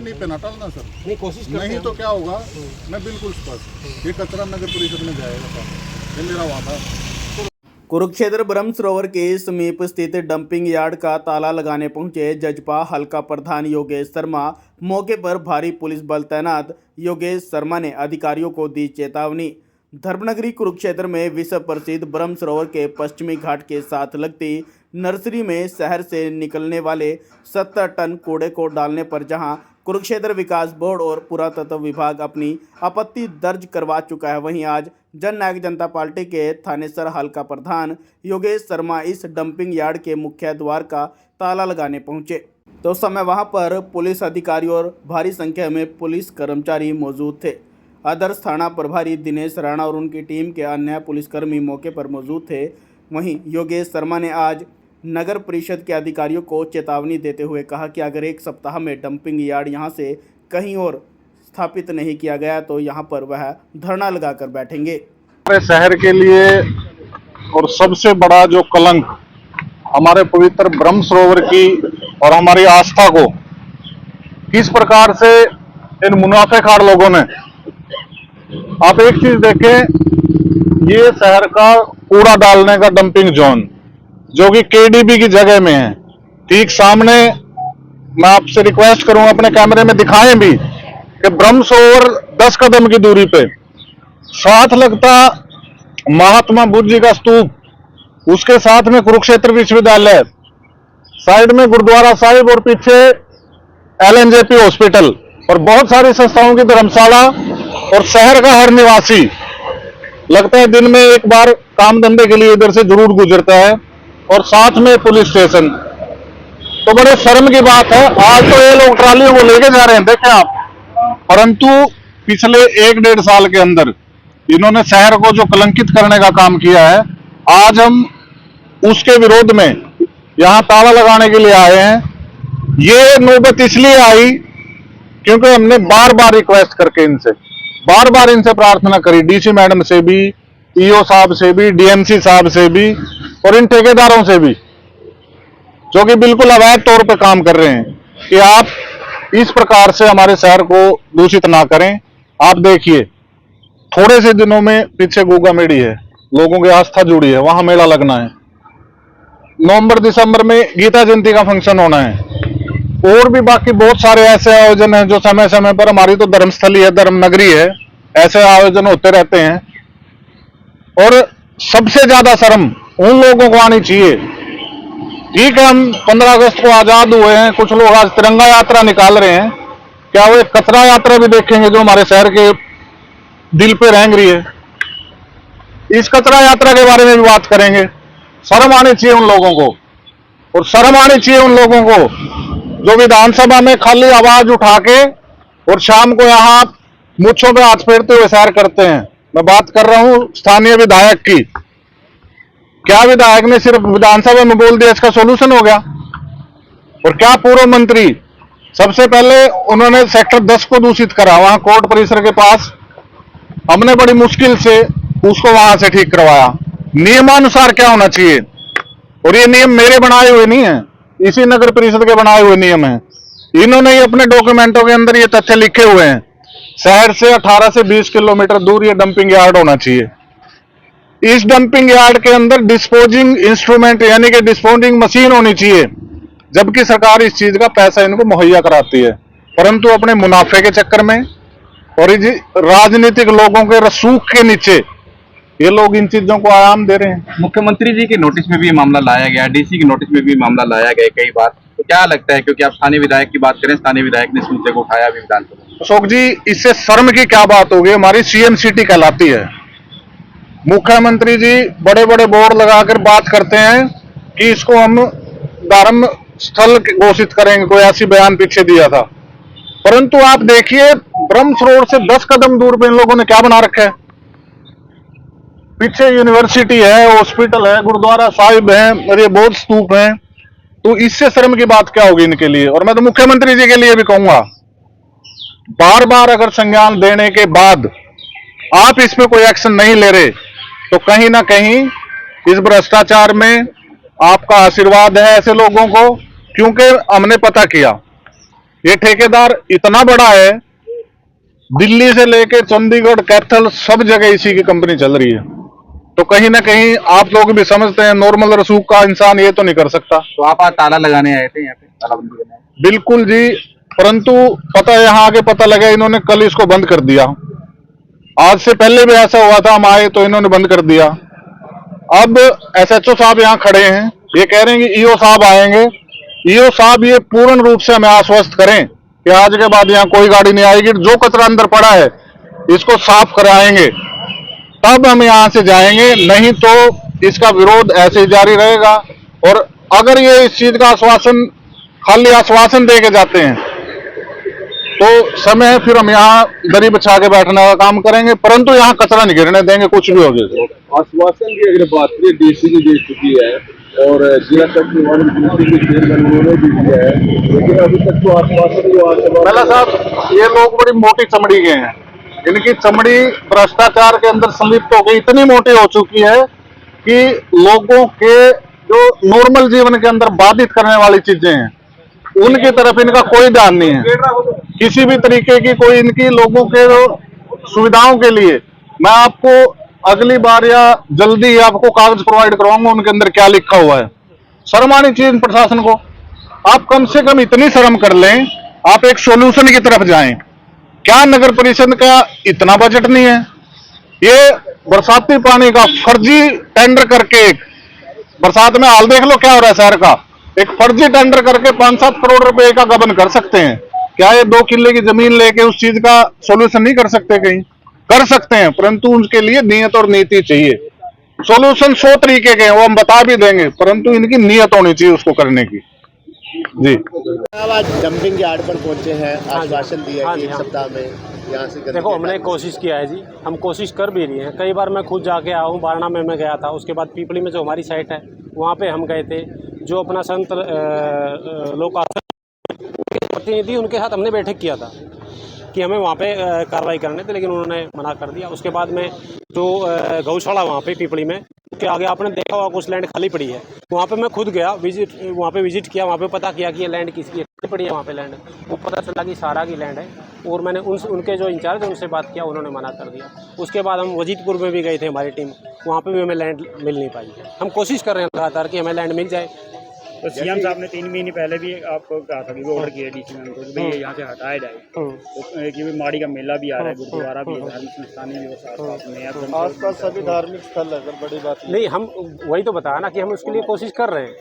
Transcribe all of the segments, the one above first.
नहीं पहना टालना सर। नहीं कोशिश करते नहीं हैं। तो क्या होगा, मैं बिल्कुल स्पष्ट, ये कचरा नगर परिषद में जाएगा सर, ये मेरा वादा है। कुरुक्षेत्र ब्रह्म सरोवर के समीप स्थित डंपिंग यार्ड का ताला लगाने पहुंचे जजपा हल्का प्रधान योगेश शर्मा। मौके पर भारी पुलिस बल तैनात। योगेश शर्मा ने अधिकारियों को दी चेतावनी। धर्मनगरी कुरुक्षेत्र में विश्व प्रसिद्ध ब्रह्म सरोवर के पश्चिमी घाट के साथ लगती नर्सरी में शहर से निकलने वाले 70 टन कूड़े को डालने पर जहां कुरुक्षेत्र विकास बोर्ड और पुरातत्व विभाग अपनी आपत्ति दर्ज करवा चुका है, वहीं आज जन नायक जनता पार्टी के थानेसर हल्का प्रधान योगेश शर्मा इस डंपिंग यार्ड के मुख्य द्वार का ताला लगाने पहुंचे तो उस समय वहां पर पुलिस अधिकारी और भारी संख्या में पुलिस कर्मचारी मौजूद थे। आदर्श थाना प्रभारी दिनेश राणा और उनकी टीम के अन्य पुलिसकर्मी मौके पर मौजूद थे। वहीं योगेश शर्मा ने आज नगर परिषद के अधिकारियों को चेतावनी देते हुए कहा कि अगर एक सप्ताह में डंपिंग यार्ड यहां से कहीं और स्थापित नहीं किया गया तो यहां पर वह धरना लगाकर बैठेंगे। हमारे शहर के लिए और सबसे बड़ा जो कलंक हमारे पवित्र ब्रह्म सरोवर की और हमारी आस्था को किस प्रकार से इन मुनाफेखार लोगों ने, आप एक चीज देखें, ये शहर का कूड़ा डालने का डंपिंग जोन जो कि केडीबी की जगह में है, ठीक सामने, मैं आपसे रिक्वेस्ट करूंगा अपने कैमरे में दिखाएं भी कि ब्रह्म सरोवर 10 कदम की दूरी पे साथ लगता महात्मा बुद्ध जी का स्तूप, उसके साथ में कुरुक्षेत्र विश्वविद्यालय, साइड में गुरुद्वारा साहिब और पीछे एलएनजेपी हॉस्पिटल और बहुत सारी संस्थाओं की धर्मशाला और शहर का हर निवासी लगता है दिन में एक बार काम धंधे के लिए इधर से जरूर गुजरता है, और साथ में पुलिस स्टेशन। तो बड़े शर्म की बात है, आज तो ये लोग ट्रालियों को लेके जा रहे हैं, देखें आप, परंतु पिछले 1-1.5 साल के अंदर इन्होंने शहर को जो कलंकित करने का काम किया है, आज हम उसके विरोध में यहां ताला लगाने के लिए आए हैं। ये नौबत इसलिए आई क्योंकि हमने बार बार रिक्वेस्ट करके बार बार इनसे प्रार्थना करी, डीसी मैडम से भी, ईओ साहब से भी, डीएमसी साहब से भी और इन ठेकेदारों से भी जो कि बिल्कुल अवैध तौर पे काम कर रहे हैं कि आप इस प्रकार से हमारे शहर को दूषित ना करें। आप देखिए, थोड़े से दिनों में पीछे गोगा मेड़ी है, लोगों की आस्था जुड़ी है, वहां मेला लगना है। नवंबर-दिसंबर में गीता जयंती का फंक्शन होना है, और भी बाकी बहुत सारे ऐसे आयोजन हैं जो समय समय पर, हमारी तो धर्मस्थली है, धर्म नगरी है, ऐसे आयोजन होते रहते हैं। और सबसे ज्यादा शर्म उन लोगों को आनी चाहिए। ठीक है, हम 15 अगस्त को आजाद हुए हैं, कुछ लोग आज तिरंगा यात्रा निकाल रहे हैं, क्या वो एक कचरा यात्रा भी देखेंगे जो हमारे शहर के दिल पे रेंग रही है? इस कचरा यात्रा के बारे में भी बात करेंगे। शर्म आनी चाहिए उन लोगों को, और शर्म आनी चाहिए उन लोगों को जो विधानसभा में खाली आवाज उठा के और शाम को यहाँ मुच्छों पे हाथ फेरते हुए सैर करते हैं। मैं बात कर रहा हूं स्थानीय विधायक की। क्या विधायक ने सिर्फ विधानसभा में बोल दिया इसका सॉल्यूशन हो गया? और क्या पूर्व मंत्री, सबसे पहले उन्होंने सेक्टर 10 को दूषित करा, वहां कोर्ट परिसर के पास, हमने बड़ी मुश्किल से उसको वहां से ठीक करवाया। नियमानुसार क्या होना चाहिए, और ये नियम मेरे बनाए हुए नहीं है, इसी नगर परिषद के बनाए हुए नियम हैं। इन्होंने ही अपने डॉक्यूमेंटों के अंदर ये तथ्य लिखे हुए हैं, शहर से 18 से 20 किलोमीटर दूर ये डंपिंग यार्ड होना चाहिए। इस डंपिंग यार्ड के अंदर डिस्पोजिंग इंस्ट्रूमेंट यानी कि डिस्पोजिंग मशीन होनी चाहिए, जबकि सरकार इस चीज का पैसा इनको मुहैया कराती है, परंतु अपने मुनाफे के चक्कर में और राजनीतिक लोगों के रसूख के नीचे ये लोग इन चीजों को आयाम दे रहे हैं। मुख्यमंत्री जी के नोटिस में भी मामला लाया गया, डीसी के नोटिस में भी मामला लाया गया कई बार, तो क्या लगता है, क्योंकि आप स्थानीय विधायक की बात करें, स्थानीय विधायक ने इस मुद्दे को उठाया भी विधानसभा में। अशोक जी, इससे शर्म की क्या बात होगी? हमारी सीएम सिटी कहलाती है। मुख्यमंत्री जी बड़े बड़े बोर्ड लगाकर बात करते हैं कि इसको हम धर्म स्थल घोषित करेंगे, कोई ऐसी बयान पीछे दिया था, परंतु आप देखिए ब्रह्म सरोवर से 10 कदम दूर पे इन लोगों ने क्या बना रखा है। पीछे यूनिवर्सिटी है, हॉस्पिटल है, गुरुद्वारा साहिब है, और ये बौद्ध स्तूप है। तो इससे शर्म की बात क्या होगी इनके लिए? और मैं तो मुख्यमंत्री जी के लिए भी कहूंगा, बार बार अगर संज्ञान देने के बाद आप इसमें कोई एक्शन नहीं ले रहे तो कहीं ना कहीं इस भ्रष्टाचार में आपका आशीर्वाद है ऐसे लोगों को, क्योंकि हमने पता किया ये ठेकेदार इतना बड़ा है, दिल्ली से लेके चंडीगढ़, कैथल सब जगह इसी की कंपनी चल रही है। तो कहीं ना कहीं आप लोग भी समझते हैं, नॉर्मल रसूख का इंसान ये तो नहीं कर सकता। तो आप आज ताला लगाने आए थे यहाँ पे, तालाबंदी करने आए थे? बिल्कुल जी, परंतु पता है यहाँ आगे पता लगा इन्होंने कल इसको बंद कर दिया। आज से पहले भी ऐसा हुआ था, हम आए तो इन्होंने बंद कर दिया। अब एसएचओ साहब यहाँ खड़े हैं, ये कह रहे हैं कि ईओ साहब आएंगे। ईओ साहब ये पूर्ण रूप से हमें आश्वस्त करें कि आज के बाद यहाँ कोई गाड़ी नहीं आएगी, जो कचरा अंदर पड़ा है इसको साफ कराएंगे, तब हम यहाँ से जाएंगे, नहीं तो इसका विरोध ऐसे ही जारी रहेगा। और अगर ये इस चीज का आश्वासन खाली आश्वासन दे के जाते हैं तो समय है, फिर हम यहाँ दरी बिछा के बैठने का काम करेंगे, परंतु यहाँ कचरा नहीं गिरने देंगे, कुछ भी हो जाए। आश्वासन की अगर बात करें, डीसी की दे चुकी है और जिला डीसी के चेयरमैन उन्होंने भी दिया है, लेकिन अभी तक तो आश्वासन पहला साहब, ये लोग बड़ी मोटी चमड़ी के हैं, इनकी चमड़ी भ्रष्टाचार के अंदर संलिप्त हो गई, इतनी मोटी हो चुकी है कि लोगों के जो नॉर्मल जीवन के अंदर बाधित करने वाली चीजें हैं उनकी तरफ इनका कोई ध्यान नहीं है। किसी भी तरीके की कोई इनकी लोगों के सुविधाओं के लिए मैं आपको अगली बार या जल्दी ही आपको कागज प्रोवाइड करवाऊंगा, उनके अंदर क्या लिखा हुआ है। शर्म आनी चाहिए प्रशासन को। आप कम से कम इतनी शर्म कर लें, आप एक सॉल्यूशन की तरफ जाएं। क्या नगर परिषद का इतना बजट नहीं है? ये बरसाती पानी का फर्जी टेंडर करके, बरसात में हाल देख लो क्या हो रहा है शहर का, एक फर्जी टेंडर करके 5-7 करोड़ रुपए का गबन कर सकते हैं। क्या ये 2 किले की जमीन लेके उस चीज का सोल्यूशन नहीं कर सकते? कहीं कर सकते हैं, परंतु उनके लिए नियत और नीति चाहिए। सोल्यूशन 100 तरीके के हैं, वो हम बता भी देंगे, परंतु इनकी नियत होनी चाहिए उसको करने की। जी आज डंपिंग यार्ड पर पहुंचे हैं, आश्वासन दिया है कि 1 सप्ताह में यहाँ से देखो हमने कोशिश किया है जी, हम कोशिश कर भी रही हैं। कई बार मैं खुद जाके आया हूँ, बारना में मैं गया था, उसके बाद पीपली में जो हमारी साइट है वहाँ पे हम गए थे। जो अपना संत लोक प्रतिनिधि, उनके साथ हमने बैठक किया था कि हमें वहाँ पे कार्रवाई करने थे, लेकिन उन्होंने मना कर दिया। उसके बाद में जो गौशाला वहाँ पे पीपली में के आगे आपने देखा होगा कुछ लैंड खाली पड़ी है, वहाँ पे मैं खुद गया, वहाँ पे विजिट किया, वहाँ पे पता किया कि ये लैंड किसकी है, खाली पड़ी है वहाँ पे लैंड। वो पता चला कि सारा की लैंड है, और मैंने उनके जो इंचार्ज है उनसे बात किया, उन्होंने मना कर दिया। उसके बाद हम वजीदपुर में भी गए थे, हमारी टीम, वहाँ पे भी हमें लैंड मिल नहीं पाई। हम कोशिश कर रहे हैं लगातार कि हमें लैंड मिल जाए। तो सीएम साहब ने 3 महीने पहले भी आपको कहा था कि वो ऑर्डर किया डीसी मैम को कि भाई ये यहाँ से हटाया जाए। तो कि माड़ी का मेला भी आ रहा है, गुरुद्वारा भी है, धार्मिक संस्थानें भी हो, आसपास सभी धार्मिक स्थल है, बड़ी बात नहीं, हम वही तो बताया ना कि हम उसके लिए कोशिश कर रहे हैं।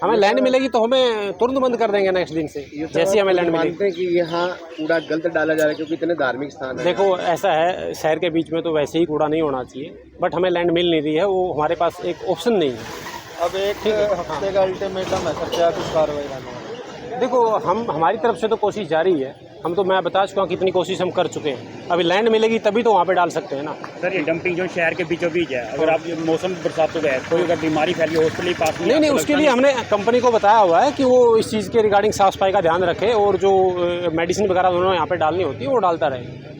हमें लैंड मिलेगी तो हमें तुरंत बंद कर देंगे नेक्स्ट दिन से, जैसे हमें लैंड मिलेगी। मानते हैं कि यहाँ कूड़ा गलत डाला जा रहा है क्योंकि इतने धार्मिक स्थान है। देखो ऐसा है, शहर के बीच में तो वैसे ही कूड़ा नहीं होना चाहिए, बट हमें लैंड मिल नहीं रही है, वो हमारे पास एक ऑप्शन नहीं है। अब एक हफ्ते का अल्टीमेटम है, क्या कुछ कार्रवाई करना है? देखो हमारी तरफ से तो कोशिश जारी है, मैं बता चुका हूँ कितनी कोशिश हम कर चुके हैं। अभी लैंड मिलेगी तभी तो वहाँ पे डाल सकते हैं ना। सर ये डंपिंग जो शहर के बीचों बीच है, अगर आप मौसम बरसातों का है, कोई अगर बीमारी फैली हो उसके लिए पास नहीं, उसके लिए हमने कंपनी को बताया हुआ है कि वो इस चीज़ के रिगार्डिंग साफ सफाई का ध्यान रखे, और जो मेडिसिन वगैरह उन्होंने यहाँ पे डालनी होती है वो डालता रहे।